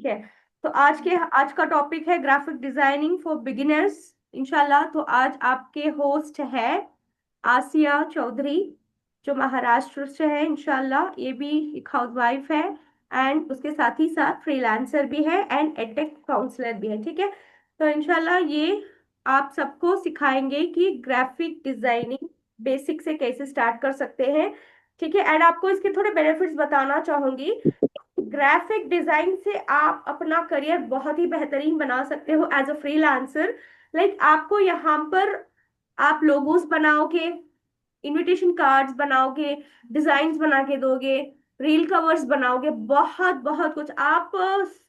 ठीक है। तो आज का टॉपिक है ग्राफिक डिजाइनिंग फॉर बिगिनर्स इंशाल्लाह। तो आज आपके होस्ट है आसिया चौधरी, जो महाराष्ट्र से है इंशाल्लाह। ये भी एक हाउसवाइफ है एंड उसके साथ ही साथ फ्रीलांसर भी है एंड एडटेक काउंसलर भी है, ठीक है। तो इंशाल्लाह ये आप सबको सिखाएंगे कि ग्राफिक डिजाइनिंग बेसिक से कैसे स्टार्ट कर सकते हैं, ठीक है। एंड आपको इसके थोड़े बेनिफिट्स बताना चाहूंगी। ग्राफिक डिजाइन से आप अपना करियर बहुत ही बेहतरीन बना सकते हो एज अ फ्रीलांसर। लाइक आपको यहाँ पर आप लोगोस बनाओगे, इनविटेशन कार्ड्स बनाओगे, डिजाइन्स बना के दोगे, रील कवर्स बनाओगे, बहुत बहुत कुछ आप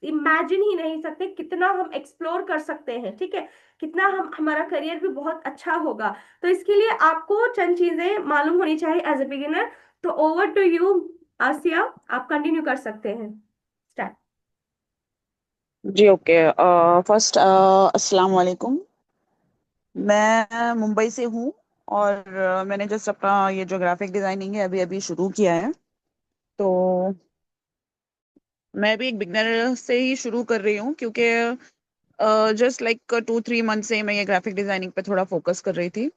इमेजिन ही नहीं सकते कितना हम एक्सप्लोर कर सकते हैं, ठीक है। कितना हम हमारा करियर भी बहुत अच्छा होगा। तो इसके लिए आपको चंद चीजें मालूम होनी चाहिए एज ए बिगिनर। तो ओवर टू यू आसिया, आप कंटिन्यू कर सकते हैं। स्टार्ट। जी ओके। फर्स्ट अस्सलाम वालेकुम। मैं मुंबई से हूँ और मैंने जस्ट अपना ये जो ग्राफिक डिजाइनिंग है अभी अभी शुरू किया है। तो मैं भी एक बिगनर से ही शुरू कर रही हूँ क्योंकि जस्ट लाइक 2-3 मंथ से मैं ये ग्राफिक डिजाइनिंग पे थोड़ा फोकस कर रही थी।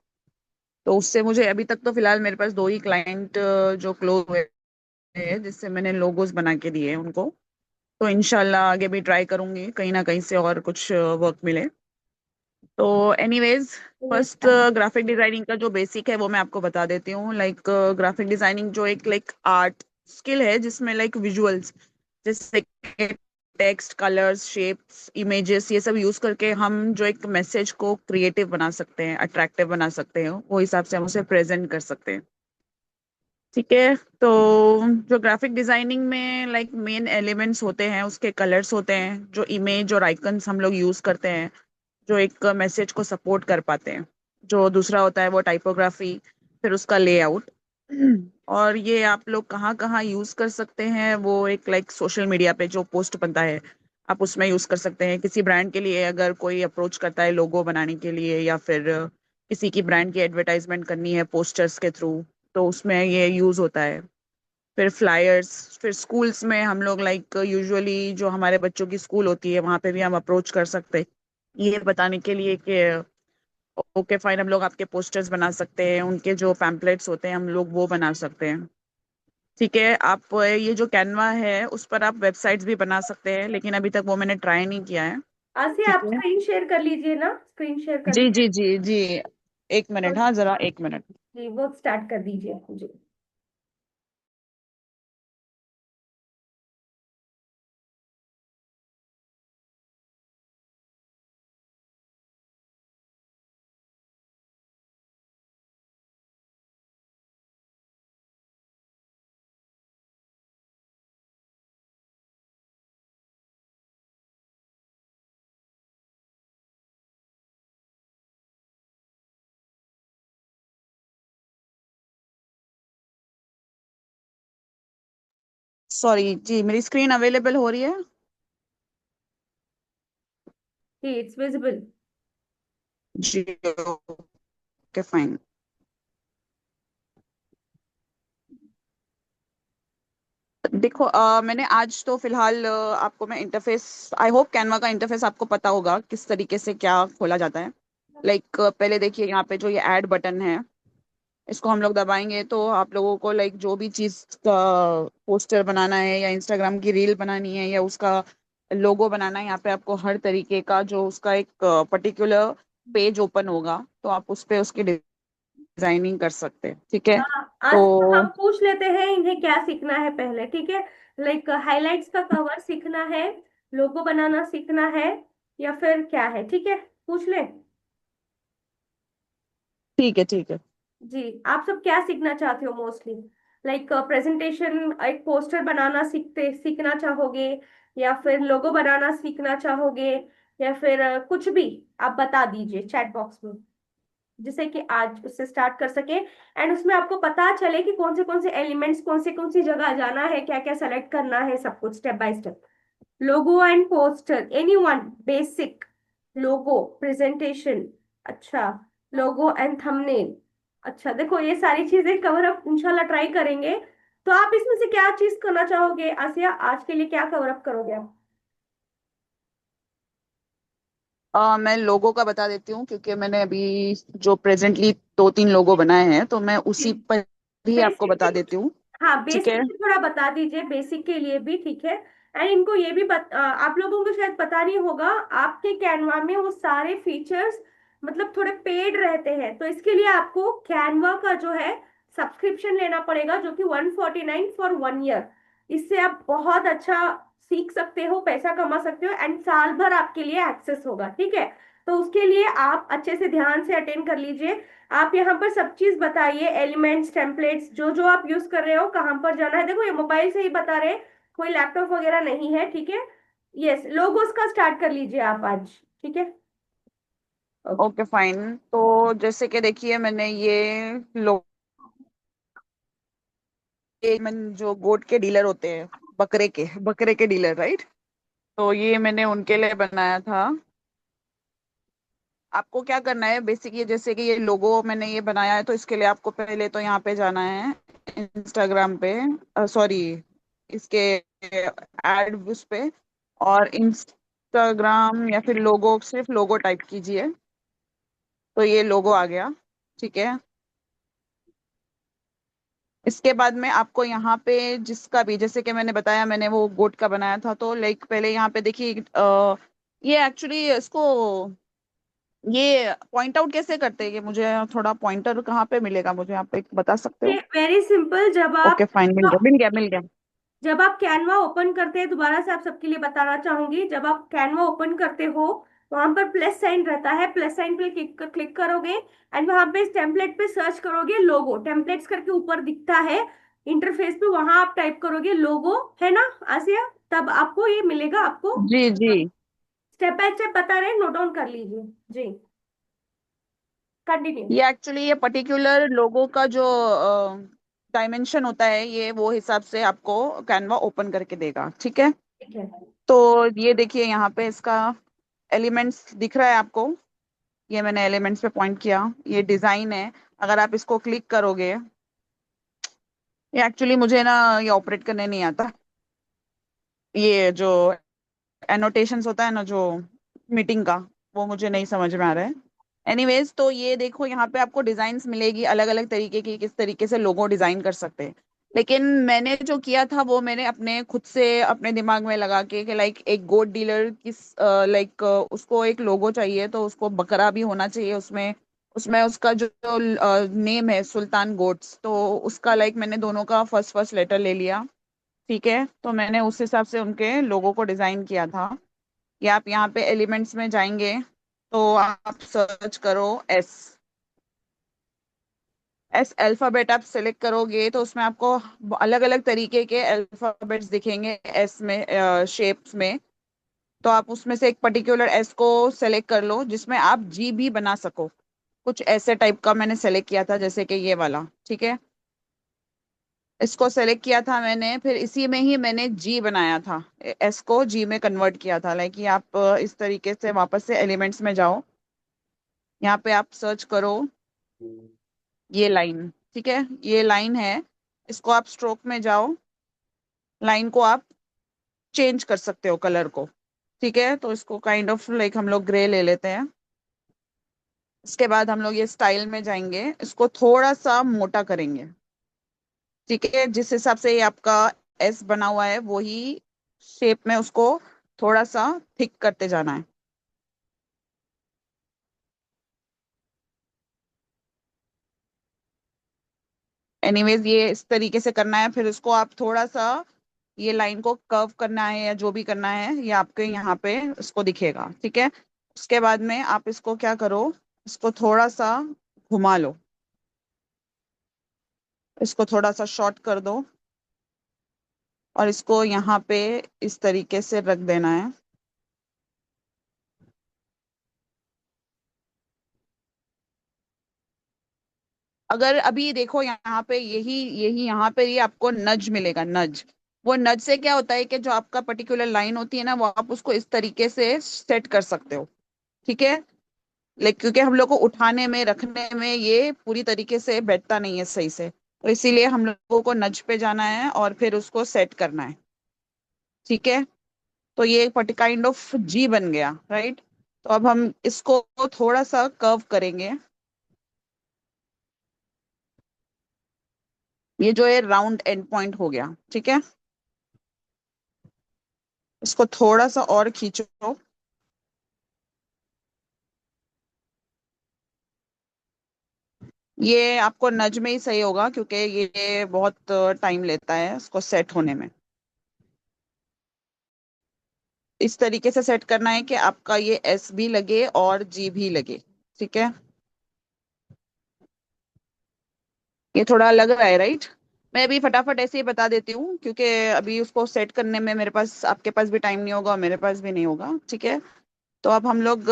तो उससे मुझे अभी तक तो फिलहाल मेरे पास दो ही क्लाइंट जो क्लोज हुए हैं जिससे मैंने लोगोस बना के दिए हैं उनको। तो इंशाल्लाह आगे भी ट्राई करूंगी कहीं ना कहीं से और कुछ वर्क मिले। तो एनीवेज, फर्स्ट ग्राफिक डिजाइनिंग का जो बेसिक है वो मैं आपको बता देती हूँ। लाइक ग्राफिक डिजाइनिंग जो एक लाइक आर्ट स्किल है जिसमें लाइक विजुअल्स जैसे टेक्स्ट, कलर्स, शेप्स, इमेजेस ये सब यूज करके हम जो एक मैसेज को क्रिएटिव बना सकते हैं, अट्रैक्टिव बना सकते हैं, वो हिसाब से हम उसे प्रेजेंट कर सकते हैं। ठीक है। तो जो ग्राफिक डिजाइनिंग में लाइक मेन एलिमेंट्स होते हैं उसके कलर्स होते हैं, जो इमेज और आइकन्स हम लोग यूज करते हैं जो एक मैसेज को सपोर्ट कर पाते हैं। जो दूसरा होता है वो टाइपोग्राफी, फिर उसका लेआउट। और ये आप लोग कहाँ कहाँ यूज कर सकते हैं वो एक लाइक सोशल मीडिया पे जो पोस्ट बनता है आप उसमें यूज कर सकते हैं। किसी ब्रांड के लिए अगर कोई अप्रोच करता है लोगो बनाने के लिए या फिर किसी की ब्रांड की एडवर्टाइजमेंट करनी है पोस्टर्स के थ्रू, तो उसमें ये यूज होता है। फिर फ्लायर्स, फिर स्कूल्स में हम लोग लाइक यूजुअली जो हमारे बच्चों की स्कूल होती है वहां पे भी हम अप्रोच कर सकते हैं ये बताने के लिए कि ओके फाइन, हम लोग आपके पोस्टर्स बना सकते हैं, उनके जो पैम्पलेट्स होते हैं हम लोग वो बना सकते हैं। ठीक है। आप ये जो कैनवा है उस पर आप वेबसाइट्स भी बना सकते हैं लेकिन अभी तक वो मैंने ट्राई नहीं किया है। आसिया, ठीक आप है। स्क्रीन शेयर कर लीजिए ना, स्क्रीन शेयर कर जी लीजिए। जी जी जी। एक मिनट, हाँ जरा एक मिनट। जी, वो स्टार्ट कर दीजिए जी। सॉरी जी, मेरी स्क्रीन अवेलेबल हो रही है? जी, इट्स विजिबल। जी ओके फाइन। देखो मैंने आज तो फिलहाल आपको मैं इंटरफेस, आई होप कैनवा का इंटरफेस आपको पता होगा किस तरीके से क्या खोला जाता है। लाइक पहले देखिए यहाँ पे जो ये ऐड बटन है इसको हम लोग दबाएंगे तो आप लोगों को लाइक जो भी चीज का पोस्टर बनाना है या इंस्टाग्राम की रील बनानी है या उसका लोगो बनाना है, यहाँ पे आपको हर तरीके का जो उसका एक पर्टिकुलर पेज ओपन होगा तो आप उस पे उसकी डिजाइनिंग कर सकते हैं। ठीक है। हाँ, तो आज हम पूछ लेते हैं इन्हें क्या सीखना है पहले, ठीक है। लाइक हाइलाइट्स का कवर सीखना है, लोगो बनाना सीखना है, या फिर क्या है, ठीक है। पूछ ले। ठीक है ठीक है। जी, आप सब क्या सीखना चाहते हो मोस्टली? लाइक प्रेजेंटेशन, एक पोस्टर बनाना सीखना चाहोगे, या फिर लोगो बनाना सीखना चाहोगे, या फिर कुछ भी आप बता दीजिए चैट बॉक्स में, जिससे कि आज उससे स्टार्ट कर सके एंड उसमें आपको पता चले कि कौन से एलिमेंट्स कौन सी जगह जाना है, क्या क्या सेलेक्ट करना है, सब कुछ step by step. Logo and poster, anyone, basic logo presentation, अच्छा, लोगो एंड थंबनेल। अच्छा, देखो ये सारी चीजें कवर अप इंशाल्लाह ट्राई करेंगे। तो आप इसमें से क्या चीज करना चाहोगे आसिया? आज के लिए क्या कवर अप करोगे आप? मैं लोगों का बता देती हूँ, क्योंकि मैंने अभी जो प्रेजेंटली दो तीन लोगो बनाए हैं, तो मैं उसी पर ही आपको बेसिक बता देती हूँ। हाँ, ठीक बेसिक है। भी थोड़ा बता दीजिए, बेसिक के लिए भी ठीक है। एंड इनको ये भी आप लोगों को शायद पता नहीं होगा, आपके कैनवा में वो सारे फीचर्स मतलब थोड़े पेड रहते हैं, तो इसके लिए आपको कैनवा का जो है सब्सक्रिप्शन लेना पड़ेगा, जो कि 149 फॉर 1 ईयर। इससे आप बहुत अच्छा सीख सकते हो, पैसा कमा सकते हो, एंड साल भर आपके लिए एक्सेस होगा, ठीक है। तो उसके लिए आप अच्छे से ध्यान से अटेंड कर लीजिए। आप यहाँ पर सब चीज बताइए, एलिमेंट्स, टेम्पलेट्स, जो जो आप यूज कर रहे हो, कहाँ पर जाना है। देखो ये मोबाइल से ही बता रहे हैं, कोई लैपटॉप वगैरह नहीं है, ठीक है। यस, लोगोस का स्टार्ट कर लीजिए आप आज, ठीक है। ओके। Okay fine. तो जैसे कि देखिए, मैंने ये लोग जो गोट के डीलर होते हैं, बकरे के डीलर, राइट। तो ये मैंने उनके लिए बनाया था। आपको क्या करना है बेसिक, ये जैसे कि ये लोगो मैंने ये बनाया है, तो इसके लिए आपको पहले तो यहाँ पे जाना है इंस्टाग्राम पे, सॉरी, इसके एड उस पे, और इंस्टाग्राम या फिर लोगो, सिर्फ लोगो टाइप कीजिए, तो ये लोगो आ गया। ठीक है। इसके बाद में आपको यहाँ पे जिसका भी, जैसे कि मैंने बताया, मैंने वो गोट का बनाया था, तो लाइक पहले यहाँ पे देखिए, ये एक्चुअली इसको, ये पॉइंट आउट कैसे करते हैं, ये मुझे थोड़ा पॉइंटर कहाँ पे मिलेगा, मुझे आप एक बता सकते हो। वेरी सिंपल, ओके फाइन, मिल गया मिल गया मिल गया। जब आप कैनवा ओपन करते हैं, दोबारा से आप सबके लिए बताना चाहूंगी, जब आप कैनवा ओपन करते हो, वहां पर प्लस साइन रहता है, प्लस साइन पे क्लिक करोगे, एंड वहां पे इस टेम्पलेट पे सर्च करोगे, लोगो टेम्पलेट्स करके ऊपर दिखता है इंटरफेस पे, वहां आप टाइप करोगे लोगो, है ना आसिया, तब आपको ये मिलेगा आपको। जी जी। स्टेप बाय स्टेप बता रहे हैं, नोट डाउन कर लीजिए जी। कंटिन्यू। ये एक्चुअली ये पर्टिकुलर लोगो का जो डायमेंशन होता है, ये वो हिसाब से आपको कैनवा ओपन करके देगा। ठीक है। ठीक है। तो ये देखिए, यहाँ पे इसका एलिमेंट्स दिख रहा है आपको। ये मैंने एलिमेंट्स पे पॉइंट किया, ये डिजाइन है। अगर आप इसको क्लिक करोगे, ये एक्चुअली मुझे ना ये ऑपरेट करने नहीं आता, ये जो एनोटेशंस होता है ना जो मीटिंग का, वो मुझे नहीं समझ में आ रहा है। एनीवेज, तो ये देखो, यहाँ पे आपको डिजाइन्स मिलेगी अलग अलग तरीके की, किस तरीके से लोगो डिजाइन कर सकते हैं। लेकिन मैंने जो किया था वो मैंने अपने खुद से अपने दिमाग में लगा के कि लाइक एक गोट डीलर किस, लाइक उसको एक लोगो चाहिए, तो उसको बकरा भी होना चाहिए उसमें। उसमें उसका जो नेम है सुल्तान गोट्स, तो उसका लाइक मैंने दोनों का फर्स्ट फर्स्ट लेटर ले लिया। ठीक है। तो मैंने उस हिसाब से उनके लोगों को डिजाइन किया था। या आप यहाँ पे एलिमेंट्स में जाएंगे, तो आप सर्च करो एस। एस अल्फाबेट आप सेलेक्ट करोगे, तो उसमें आपको अलग अलग तरीके के अल्फाबेट्स दिखेंगे एस में, शेप्स में। तो आप उसमें से एक पर्टिकुलर एस को सेलेक्ट कर लो, जिसमें आप जी भी बना सको। कुछ ऐसे टाइप का मैंने सेलेक्ट किया था, जैसे कि ये वाला। ठीक है। इसको सेलेक्ट किया था मैंने, फिर इसी में ही मैंने जी बनाया था, एस को जी में कन्वर्ट किया था। लाइक ये आप इस तरीके से वापस से एलिमेंट्स में जाओ, यहाँ पे आप सर्च करो ये लाइन। ठीक है। ये लाइन है, इसको आप स्ट्रोक में जाओ, लाइन को आप चेंज कर सकते हो कलर को। ठीक है। तो इसको काइंड ऑफ लाइक हम लोग ग्रे ले लेते हैं। इसके बाद हम लोग ये स्टाइल में जाएंगे, इसको थोड़ा सा मोटा करेंगे। ठीक है। जिस हिसाब से ये आपका एस बना हुआ है, वही शेप में उसको थोड़ा सा थिक करते जाना है। एनीवेज, ये इस तरीके से करना है। फिर इसको आप थोड़ा सा, ये लाइन को कर्व करना है या जो भी करना है, ये आपके यहाँ पे इसको दिखेगा। ठीक है। उसके बाद में आप इसको क्या करो, इसको थोड़ा सा घुमा लो, इसको थोड़ा सा शॉर्ट कर दो, और इसको यहाँ पे इस तरीके से रख देना है। अगर अभी देखो यहाँ पे, यही यही यहाँ पे ये आपको नज मिलेगा, नज। वो नज से क्या होता है कि जो आपका पर्टिकुलर लाइन होती है ना, वो आप उसको इस तरीके से सेट कर सकते हो। ठीक है। लेकिन क्योंकि हम लोग को उठाने में रखने में ये पूरी तरीके से बैठता नहीं है सही से, तो इसीलिए हम लोगों को नज पे जाना है और फिर उसको सेट करना है। ठीक है। तो ये काइंड ऑफ जी बन गया, राइट। तो अब हम इसको थोड़ा सा कर्व करेंगे। ये जो है राउंड एंड पॉइंट हो गया, ठीक है। इसको थोड़ा सा और खींचो। ये आपको नज में ही सही होगा, क्योंकि ये बहुत टाइम लेता है इसको सेट होने में। इस तरीके से सेट करना है कि आपका ये एस भी लगे और जी भी लगे, ठीक है। ये थोड़ा लग रहा है, राइट? मैं अभी फटाफट ऐसे ही बता देती हूँ, क्योंकि अभी उसको सेट करने में मेरे पास, आपके पास भी टाइम नहीं होगा और मेरे पास भी नहीं होगा, ठीक है। तो अब हम लोग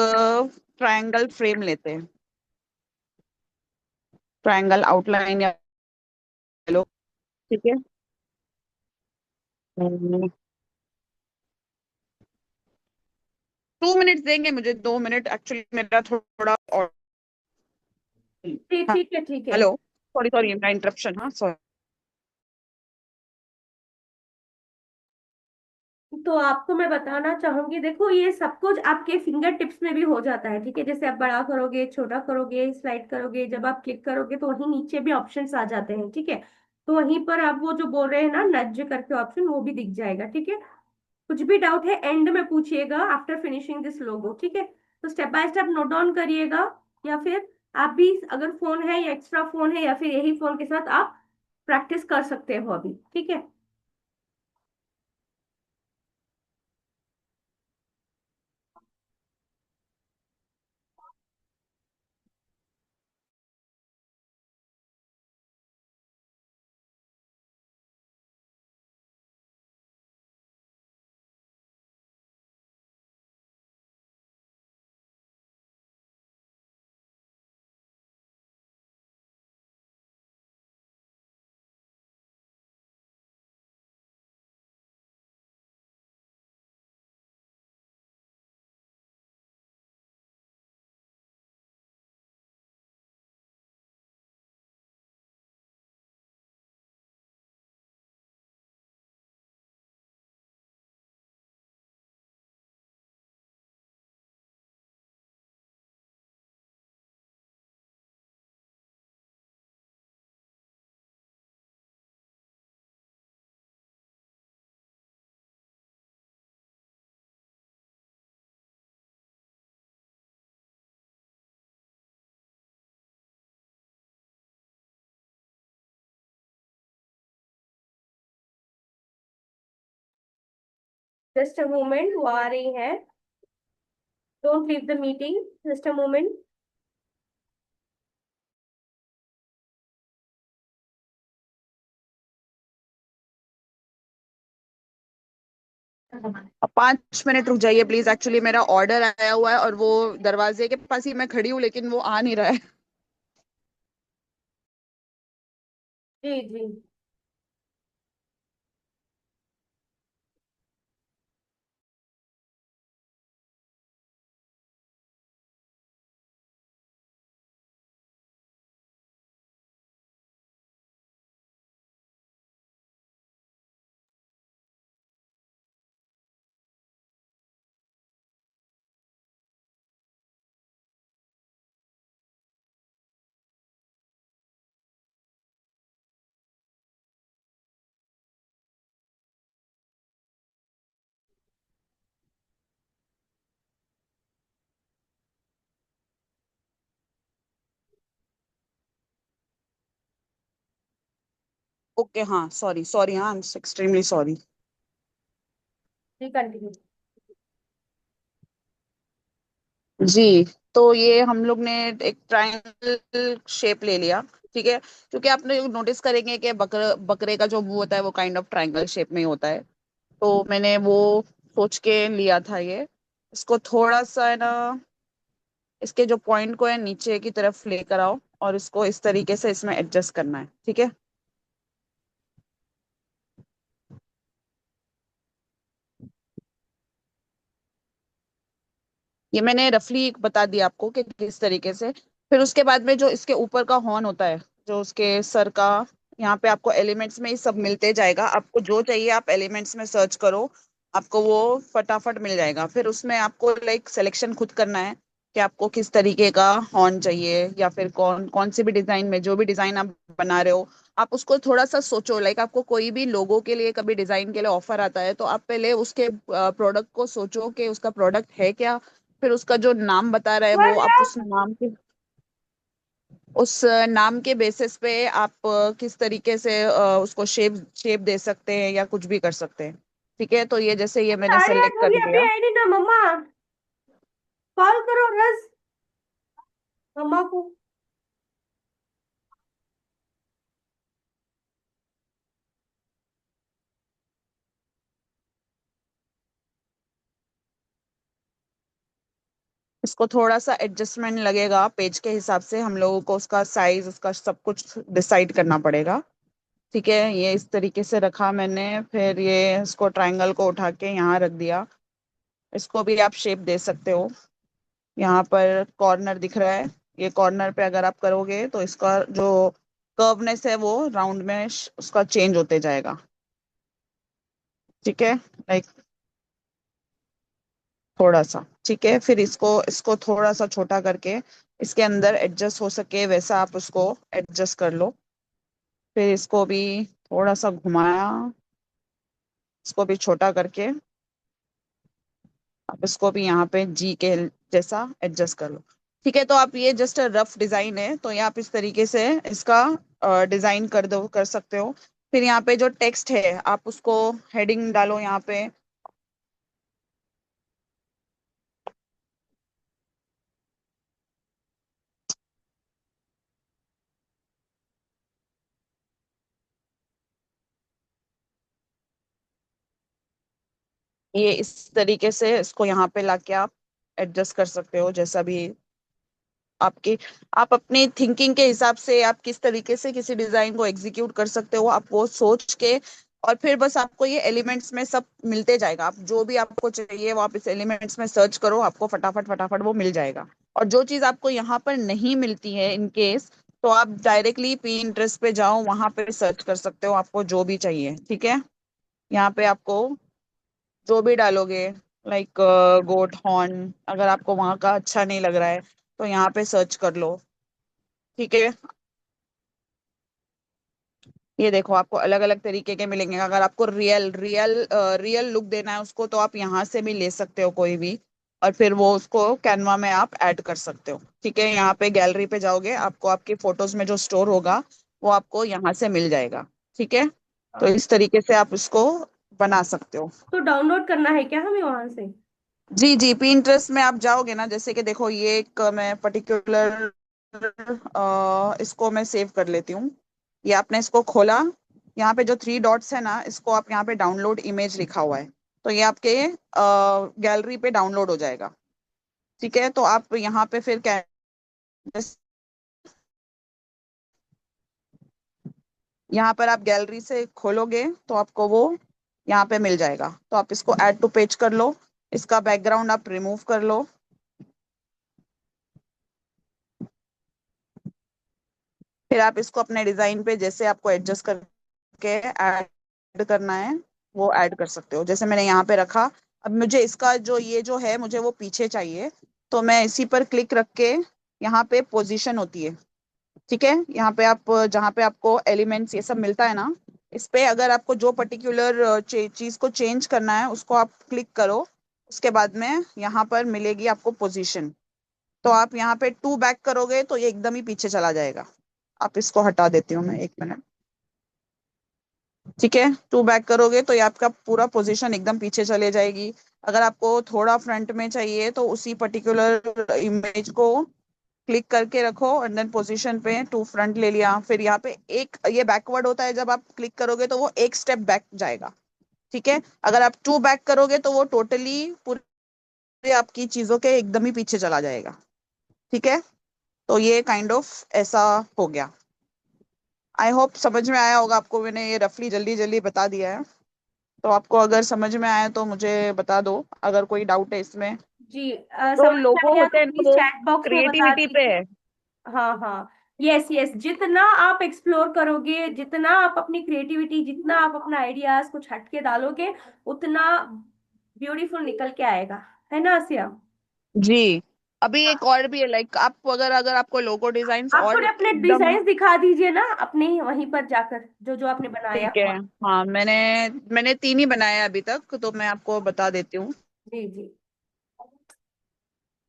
ट्रायंगल फ्रेम लेते हैं, ट्रायंगल आउटलाइन या लो, ठीक है। 2 मिनट देंगे मुझे, 2 मिनट एक्चुअली मेरा थोड़ा और। जी हाँ, ठीक है ठीक है। हेलो। सॉरी सॉरी, मेरा इंटरप्शन, हाँ सॉरी। तो आपको मैं बताना चाहूंगी, देखो ये सब कुछ आपके फिंगर टिप्स में भी हो जाता है, ठीक है। जैसे आप बड़ा करोगे, छोटा करोगे, स्लाइड करोगे, जब आप क्लिक करोगे तो वहीं नीचे भी ऑप्शंस आ जाते हैं, ठीक है। तो वहीं पर आप वो जो बोल रहे हैं ना नज करके ऑप्शन, वो भी दिख जाएगा, ठीक है। कुछ भी डाउट है एंड में पूछिएगा आफ्टर फिनिशिंग दिस लोगो, ठीक है। तो step by step note down करिएगा, या फिर आप भी अगर फोन है या एक्स्ट्रा फोन है या फिर यही फोन के साथ आप प्रैक्टिस कर सकते हो अभी, ठीक है। जस्ट अ मोमेंट, वो आ रही है। Don't leave the meeting, just a moment. 5 minute रुक जाइए प्लीज, एक्चुअली मेरा ऑर्डर आया हुआ है और वो दरवाजे के पास ही मैं खड़ी हूँ, लेकिन वो आ नहीं रहा है। जी जी। ओके, हाँ सॉरी सॉरी, हाँ आई एम एक्सट्रीमली सॉरी। जी कंटिन्यू। जी, तो ये हम लोग ने एक ट्रायंगल शेप ले लिया, ठीक है। क्योंकि आपने नोटिस करेंगे कि बकरे का जो मुंह होता है वो काइंड ऑफ ट्रायंगल शेप में ही होता है। तो मैंने वो सोच के लिया था ये। इसको थोड़ा सा है ना, इसके जो पॉइंट को है नीचे की तरफ लेकर आओ और इसको इस तरीके से इसमें एडजस्ट करना है, ठीक है। ये मैंने रफली बता दिया आपको कि किस तरीके से। फिर उसके बाद में जो इसके ऊपर का हॉर्न होता है, जो उसके सर का, यहाँ पे आपको एलिमेंट्स में ही सब मिलते जाएगा। आपको जो चाहिए आप एलिमेंट्स में सर्च करो, आपको वो फटाफट मिल जाएगा। फिर उसमें आपको लाइक सिलेक्शन खुद करना है कि आपको किस तरीके का हॉर्न चाहिए, या फिर कौन कौन सी भी डिजाइन में, जो भी डिजाइन आप बना रहे हो, आप उसको थोड़ा सा सोचो। लाइक आपको कोई भी लोगो के लिए कभी डिजाइन के लिए ऑफर आता है, तो आप पहले उसके प्रोडक्ट को सोचो कि उसका प्रोडक्ट है क्या। फिर उसका जो नाम बता रहा है वो आप उस नाम के बेसिस पे आप किस तरीके से उसको शेप शेप दे सकते हैं या कुछ भी कर सकते हैं। ठीक है, तो ये जैसे ये मैंने 8:30 सेलेक्ट हो कर गया, अभी लिया। आई नहीं ना मम्मा। कॉल करो रस मम्मा को। इसको थोड़ा सा एडजस्टमेंट लगेगा पेज के हिसाब से, हम लोगों को उसका साइज उसका सब कुछ डिसाइड करना पड़ेगा। ठीक है, ये इस तरीके से रखा मैंने। फिर ये इसको ट्रायंगल को उठा के यहाँ रख दिया। इसको भी आप शेप दे सकते हो। यहाँ पर कॉर्नर दिख रहा है, ये कॉर्नर पे अगर आप करोगे तो इसका जो कर्वनेस है वो राउंड में उसका चेंज होते जाएगा। ठीक है, लाइक थोड़ा सा। ठीक है, फिर इसको इसको थोड़ा सा छोटा करके इसके अंदर एडजस्ट हो सके वैसा आप उसको एडजस्ट कर लो। फिर इसको भी थोड़ा सा घुमाया, इसको भी छोटा करके आप इसको भी यहाँ पे जी के जैसा एडजस्ट कर लो। ठीक है, तो आप ये जस्ट रफ डिजाइन है, तो ये आप इस तरीके से इसका डिजाइन कर दो, कर सकते हो। फिर यहाँ पे जो टेक्स्ट है आप उसको हेडिंग डालो यहाँ पे। ये इस तरीके से इसको यहाँ पे लाके आप एडजस्ट कर सकते हो जैसा भी आपके, आप अपनी थिंकिंग के हिसाब से आप किस तरीके से किसी डिजाइन को एग्जीक्यूट कर सकते हो, आप वो सोच के। और फिर बस आपको ये एलिमेंट्स में सब मिलते जाएगा, आप जो भी आपको चाहिए वो आप इस एलिमेंट्स में सर्च करो, आपको फटाफट फटाफट वो मिल जाएगा। और जो चीज आपको यहाँ पर नहीं मिलती है इन केस, तो आप डायरेक्टली Pinterest पे जाओ, वहां पे सर्च कर सकते हो आपको जो भी चाहिए। ठीक है, यहाँ पे आपको जो भी डालोगे, लाइक गोट हॉर्न, अगर आपको वहां का अच्छा नहीं लग रहा है तो यहाँ पे सर्च कर लो। ठीक है, ये देखो आपको अलग अलग तरीके के मिलेंगे। अगर आपको रियल रियल रियल लुक देना है उसको, तो आप यहाँ से भी ले सकते हो कोई भी, और फिर वो उसको कैनवा में आप ऐड कर सकते हो। ठीक है, यहाँ पे गैलरी पे जाओगे, आपको आपकी फोटोज में जो स्टोर होगा वो आपको यहाँ से मिल जाएगा। ठीक है, तो इस तरीके से आप उसको बना सकते हो। तो डाउनलोड करना है क्या हमें वहां से? जी जी, Pinterest में आप जाओगे ना, जैसे कि देखो ये एक मैं पर्टिकुलर इसको मैं सेव कर लेती हूँ। ये आपने इसको खोला, यहाँ पे जो थ्री डॉट्स है ना, इसको आप यहाँ पे डाउनलोड इमेज लिखा हुआ है, तो ये आपके गैलरी पे डाउनलोड हो जाएगा। ठीक है, तो आप यहाँ पे फिर यहाँ पर आप गैलरी से खोलोगे तो आपको वो यहाँ पे मिल जाएगा, तो आप इसको ऐड टू पेज कर लो, इसका बैकग्राउंड आप रिमूव कर लो। फिर आप इसको अपने डिजाइन पे जैसे आपको एडजस्ट करके ऐड करना है वो ऐड कर सकते हो। जैसे मैंने यहाँ पे रखा, अब मुझे इसका जो ये जो है मुझे वो पीछे चाहिए, तो मैं इसी पर क्लिक रख के यहाँ पे पोजीशन होती है। ठीक है, यहाँ पे आप जहाँ पे आपको एलिमेंट्स ये सब मिलता है ना, इस पे अगर आपको जो पर्टिकुलर चीज को चेंज करना है उसको आप क्लिक करो, उसके बाद में यहाँ पर मिलेगी आपको पोजीशन। तो आप यहाँ पे टू बैक करोगे तो ये एकदम ही पीछे चला जाएगा। आप इसको हटा देती हूँ मैं, एक मिनट। ठीक है, टू बैक करोगे तो ये आपका पूरा पोजीशन एकदम पीछे चले जाएगी। अगर आपको थोड़ा फ्रंट में चाहिए तो उसी पर्टिकुलर इमेज को क्लिक करके रखो एंड देन पोजीशन पे टू फ्रंट ले लिया। फिर यहाँ पे एक ये बैकवर्ड होता है, जब आप क्लिक करोगे तो वो एक स्टेप बैक जाएगा। ठीक है, अगर आप टू बैक करोगे तो वो टोटली पूरे आपकी चीजों के एकदम ही पीछे चला जाएगा। ठीक है, तो ये काइंड ऑफ ऐसा हो गया। आई होप समझ में आया होगा आपको, मैंने ये रफली जल्दी जल्दी बता दिया है। तो आपको अगर समझ में आया तो मुझे बता दो, अगर कोई डाउट है इसमें। जी, जो समझ में लोगो आया होते तो हैं ना प्लीज वो चैट बॉक्स में बता क्रिएटिविटी पे दीजिए। है। हाँ हाँ, यस यस, जितना आप एक्सप्लोर करोगे, जितना आप अपनी क्रिएटिविटी, जितना आप अपना आइडियाज कुछ हटके डालोगे, उतना ब्यूटीफुल निकल के आएगा, है ना आसिया? जी। अभी एक और भी है, लाइक आप अगर अगर आपको लोगो डिजाइन आप और थोड़े अपने एकदम। डिजाइन दिखा दीजिए ना, अपने वहीं पर जाकर जो जो आपने बनाया ठीक है। हुआ। हाँ, मैंने मैंने 3 ही बनाए हैं अभी तक, तो मैं आपको बता देती हूँ। जी जी,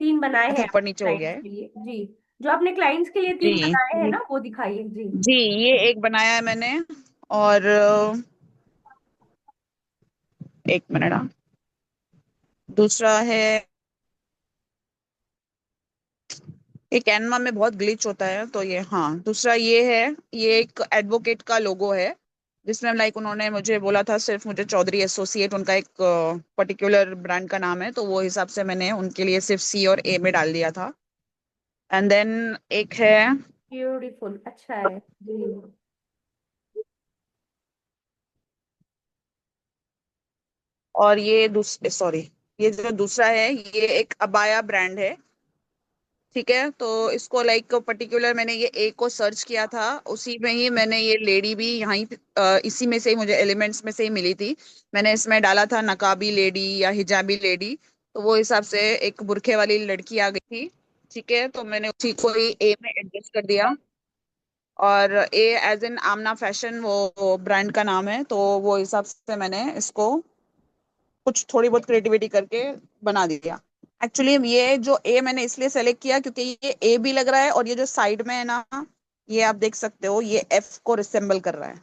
3 बनाए अच्छा, हैं ऊपर आपने नीचे हो गया क्लाइंट्स है। के लिए जी? जो आपने क्लाइंट्स के लिए 3 जी। बनाए हैं ना, वो दिखाइए जी। जी, ये एक बनाया है मैंने। और एक मिनट, हाँ। दूसरा है, ये कैनवा में बहुत ग्लिच होता है, तो ये, हाँ, दूसरा ये है। ये एक एडवोकेट का लोगो है, जिसमें लाइक उन्होंने मुझे बोला था सिर्फ मुझे चौधरी एसोसिएट, उनका एक पर्टिकुलर ब्रांड का नाम है, तो वो हिसाब से मैंने उनके लिए सिर्फ सी और ए में डाल दिया था। एंड देन एक है। ब्यूटीफुल, अच्छा है जी। और ये सॉरी, ये जो दूसरा है, ये एक अबाया ब्रांड है। ठीक है, तो इसको लाइक पर्टिकुलर मैंने ये ए को सर्च किया था, उसी में ही मैंने ये लेडी भी यहाँ पे, इसी में से ही मुझे एलिमेंट्स में से ही मिली थी। मैंने इसमें डाला था नकाबी लेडी या हिजाबी लेडी, तो वो हिसाब से एक बुरखे वाली लड़की आ गई थी। ठीक है, तो मैंने उसी को ही ए में एडजस्ट कर दिया। और ए एज इन आमना फैशन, वो ब्रांड का नाम है, तो वो हिसाब से मैंने इसको कुछ थोड़ी बहुत क्रिएटिविटी करके बना दिया। एक्चुअली ये जो ए मैंने इसलिए सेलेक्ट किया क्योंकि ये ए भी लग रहा है, और ये जो साइड में है ना, ये आप देख सकते हो, ये एफ को रिसेम्बल कर रहा है।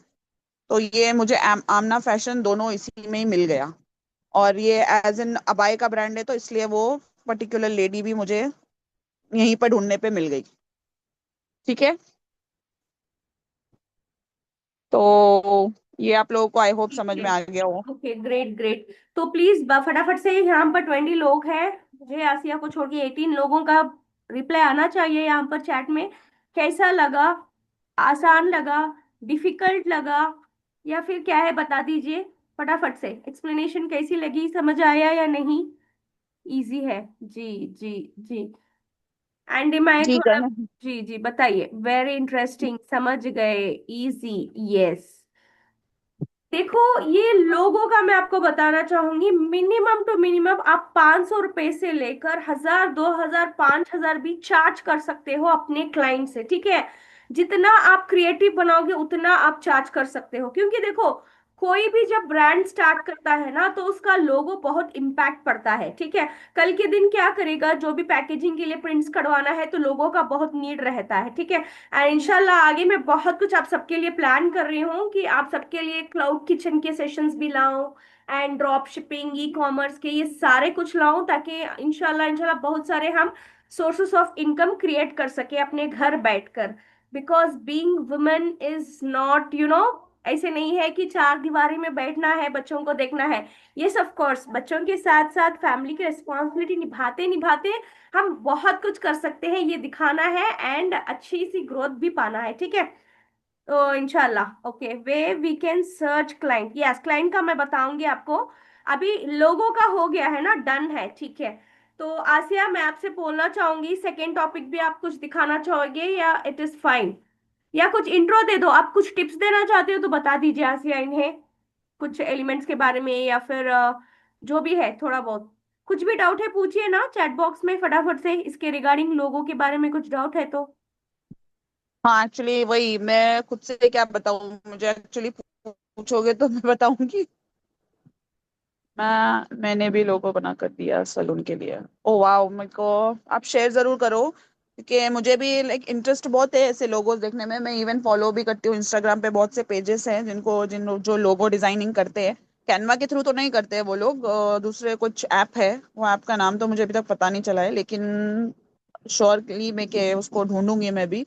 तो ये मुझे आमना फैशन दोनों इसी में ही मिल गया। और ये एज इन अबाई का ब्रांड है, तो इसलिए वो पर्टिकुलर लेडी भी मुझे यहीं पर ढूंढने पे मिल गई। ठीक है, तो ये आप लोगों को आई होप ठीक समझ है, में आ गया हो। Okay, great great. तो प्लीज फटाफट से, यहाँ पर 20 लोग हैं, मुझे आसिया को छोड़ के 18 लोगों का रिप्लाई आना चाहिए यहाँ पर चैट में। कैसा लगा? आसान लगा? डिफिकल्ट लगा? या फिर क्या है, बता दीजिए फटाफट से। एक्सप्लेनेशन कैसी लगी, समझ आया या नहीं? इजी है जी जी जी। एंड मैं जी थोड़ा, करना। जी जी बताइए, वेरी इंटरेस्टिंग, समझ गए, इजी, यस। देखो, ये लोगों का मैं आपको बताना चाहूंगी, मिनिमम टू मिनिमम आप 500 रुपए से लेकर 1000, 2000, 5000 भी चार्ज कर सकते हो अपने क्लाइंट से, ठीक है? जितना आप क्रिएटिव बनाओगे उतना आप चार्ज कर सकते हो, क्योंकि देखो, कोई भी जब ब्रांड स्टार्ट करता है ना, तो उसका लोगो बहुत इम्पैक्ट पड़ता है, ठीक है? कल के दिन क्या करेगा, जो भी पैकेजिंग के लिए प्रिंट्स कढ़वाना है, तो लोगों का बहुत नीड रहता है, ठीक है? एंड इंशाल्लाह आगे मैं बहुत कुछ आप सबके लिए प्लान कर रही हूँ, कि आप सबके लिए क्लाउड किचन के सेशंस भी लाऊं, and drop shipping, e commerce के, ये सारे कुछ लाऊं, ताकि इंशाल्लाह इंशाल्लाह बहुत सारे हम सोर्सेस ऑफ इनकम क्रिएट कर सके अपने घर बैठकर। Because being women is not, ऐसे नहीं है कि चार दीवारी में बैठना है, बच्चों को देखना है। यस ऑफ कोर्स, बच्चों के साथ साथ फैमिली की रिस्पॉन्सिबिलिटी निभाते निभाते हम बहुत कुछ कर सकते हैं, ये दिखाना है, एंड अच्छी सी ग्रोथ भी पाना है, ठीक है? तो इंशाल्लाह, okay, way we can search client, yes, client का मैं बताऊंगी आपको। अभी लोगों का हो गया है ना, डन है, ठीक है? तो आसिया, मैं आपसे बोलना चाहूंगी, सेकेंड टॉपिक भी आप कुछ दिखाना चाहोगे या इट इज फाइन? या कुछ इंट्रो दे दो, आप कुछ टिप्स देना चाहते हो तो बता दीजिए आसिया इन्हें, कुछ एलिमेंट्स के बारे में, या फिर जो भी है थोड़ा बहुत। कुछ भी डाउट है पूछिए ना चैट बॉक्स में फटाफट से, इसके रिगार्डिंग लोगों के बारे में कुछ डाउट है तो। हाँ, एक्चुअली वही मैं खुद से क्या बताऊँ, मुझे एक्चुअली पूछोगे तो मैं बताऊंगी। मैंने भी लोगो बना कर दिया सलून के लिए। ओ वाह, मेरे को आप शेयर जरूर करो, क्योंकि मुझे भी लाइक इंटरेस्ट बहुत है ऐसे लोगोस देखने में। मैं इवन फॉलो भी करती हूँ इंस्टाग्राम पे, बहुत से पेजेस हैं जिन जो लोगो डिजाइनिंग करते हैं। कैनवा के थ्रू तो नहीं करते हैं वो लोग, दूसरे कुछ ऐप है, वो ऐप का नाम तो मुझे अभी तक पता नहीं चला है, लेकिन श्योरली मैं के उसको ढूंढूंगी मैं भी,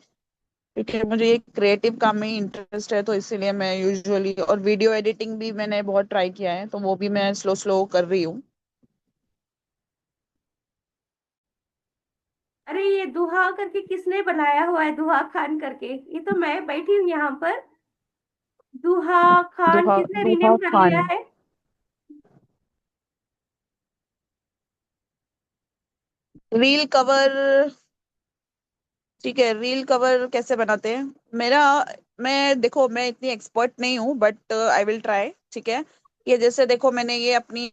क्योंकि मुझे ये क्रिएटिव काम में ही इंटरेस्ट है, तो इसीलिए मैं यूजुअली, और वीडियो एडिटिंग भी मैंने बहुत ट्राई किया है, तो वो भी मैं स्लो स्लो कर रही हूँ। अरे, ये दुहा करके किसने बनाया हुआ है, दुहा खान करके? ये तो मैं बैठी हूँ यहाँ पर। दुहा खान दुहा किसने दुहा रीनेम कर लिया खान। है? Reel cover. ठीक है, रील कवर कैसे बनाते हैं? मेरा मैं देखो, मैं इतनी एक्सपर्ट नहीं हूँ, बट आई विल ट्राई। ठीक है, ये जैसे देखो, मैंने ये अपनी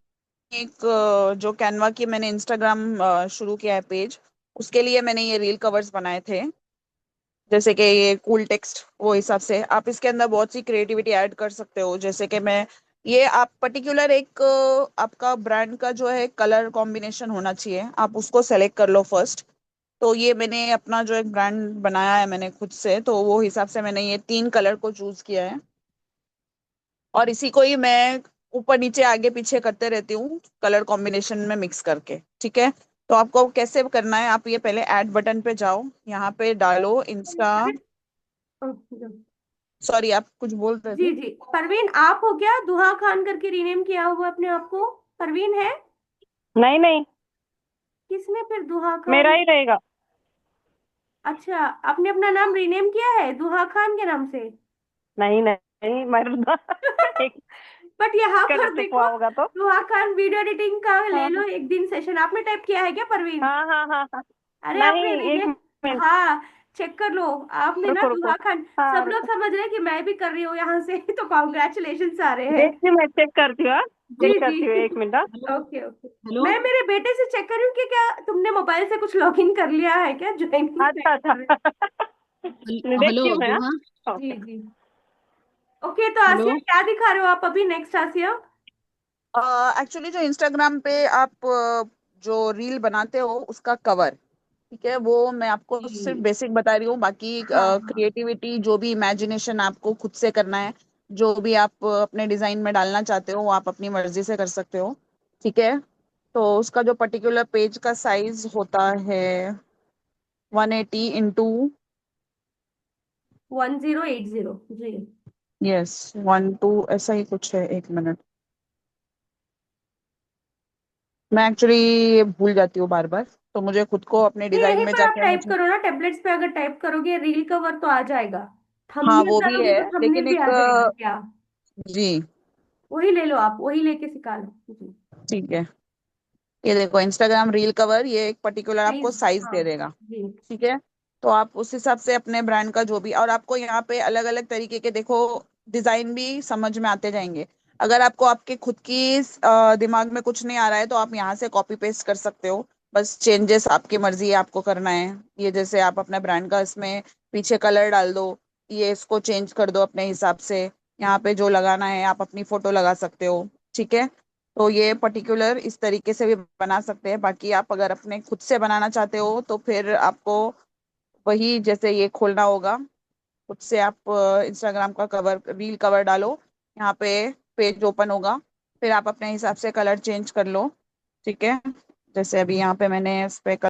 एक जो कैनवा की मैंने इंस्टाग्राम शुरू किया है पेज, उसके लिए मैंने ये रील कवर्स बनाए थे। जैसे कि ये कूल टेक्स्ट, वो हिसाब से आप इसके अंदर बहुत सी क्रिएटिविटी ऐड कर सकते हो। जैसे कि मैं ये आप पर्टिकुलर एक आपका ब्रांड का जो है कलर कॉम्बिनेशन होना चाहिए, आप उसको सेलेक्ट कर लो फर्स्ट। तो ये मैंने अपना जो एक ब्रांड बनाया है मैंने खुद से, तो वो हिसाब से मैंने ये 3 कलर को चूज किया है, और इसी को ही मैं ऊपर नीचे आगे पीछे करते रहती हूँ कलर कॉम्बिनेशन में मिक्स करके। ठीक है, तो आपको कैसे करना है, आप ये पहले ऐड बटन पे जाओ, यहाँ पे डालो इंस्टा। सॉरी, आप कुछ बोल रहे जी थे। जी, परवीन आप हो क्या? दुहा खान करके रीनेम किया हुआ अपने आप को? परवीन है? नहीं नहीं, किसने फिर दुहा मेरा खान? ही रहेगा। अच्छा, आपने अपना नाम रीनेम किया है दुहा खान के नाम से? नहीं नहीं, मरदा। एक बट यहाँ पर गलत देखो, हुआ होगा तो। दुहा खान वीडियो एडिटिंग का ले हाँ लो एक दिन सेशन। आपने टाइप किया है क्या परवीन? हाँ हाँ हाँ हाँ। अरे आपने नहीं, एक रीनेम, मिनट। हाँ, चेक कर लो। आपने ना रुको रुको। दुहा खान, हाँ सब लोग रुको, समझ रहे हैं कि मैं भी कर रही हूँ यहाँ से तो कॉन्ग्रेचुलेशन आ रहे हैं। देखती हूँ, मैं चेक करती हूँ, हाँ? जी चेक जी। करती हूँ, एक मिनट, हाँ? Okay okay. मैं मेरे बेटे से चेक कर रही हूँ कि क्या तुमने मोबाइल से कुछ लॉगिन कर लिया है क्या, ज्वाइनिंग अच्छा अच्छा। कर। देखती हूँ मैं, दुहा। हाँ? जी ओके। जी। ओके, तो हेलो। आसिया क्या दिखा रहे हो आप अभी नेक्स्ट, आसिया? एक्चुअली जो इंस्टाग्राम पे आप जो रील बनाते हो उसका कवर, ठीक है, वो मैं आपको सिर्फ जी, बेसिक बता रही हूँ। बाकी हाँ हाँ। क्रिएटिविटी जो भी इमेजिनेशन आपको खुद से करना है, जो भी आप अपने डिजाइन में डालना चाहते हो, वो आप अपनी मर्जी से कर सकते हो। ठीक है, तो उसका जो पर्टिकुलर पेज का साइज होता है 180 इंटू, 1080 जी। यस 12, ऐसा ही कुछ है, 1 मिनट। मैं एक्चुअली भूल जाती हूँ बार बार, तो मुझे खुद को अपने नहीं, डिजाइन यहीं में पर आप जाके टाइप मुझे। करो ना, टेबलेट्स पे अगर टाइप करोगे रील कवर तो आ जाएगा। हाँ थंबनेल वो भी डालोगे है, तो थंबनेल लेकिन भी एक आ जाएगा क्या? जी, वही ले लो आप, वही लेके सिखा लो जी। ठीक है, ये देखो इंस्टाग्राम रील कवर, ये एक पर्टिकुलर आपको साइज, साइज हाँ दे देगा। जी। ठीक है, तो आप उस हिसाब से अपने ब्रांड का जो भी, और आपको यहाँ पे अलग अलग तरीके के देखो डिजाइन भी समझ में आते जाएंगे। अगर आपको आपके खुद की दिमाग में कुछ नहीं आ रहा है, तो आप यहाँ से कॉपी पेस्ट कर सकते हो। बस चेंजेस आपकी मर्जी है आपको करना है। ये जैसे आप अपना ब्रांड का इसमें पीछे कलर डाल दो, ये इसको चेंज कर दो अपने हिसाब से। यहाँ पे जो लगाना है आप अपनी फोटो लगा सकते हो। ठीक है, तो ये पर्टिकुलर इस तरीके से भी बना सकते हैं। बाकी आप अगर अपने खुद से बनाना चाहते हो तो फिर आपको वही जैसे ये खोलना होगा, खुद से आप इंस्टाग्राम का कवर रील कवर डालो, यहाँ पे पेज ओपन होगा, फिर आप अपने हिसाब से कलर चेंज कर लो। ठीक है, जैसे अभी यहाँ पे मैंने इस पे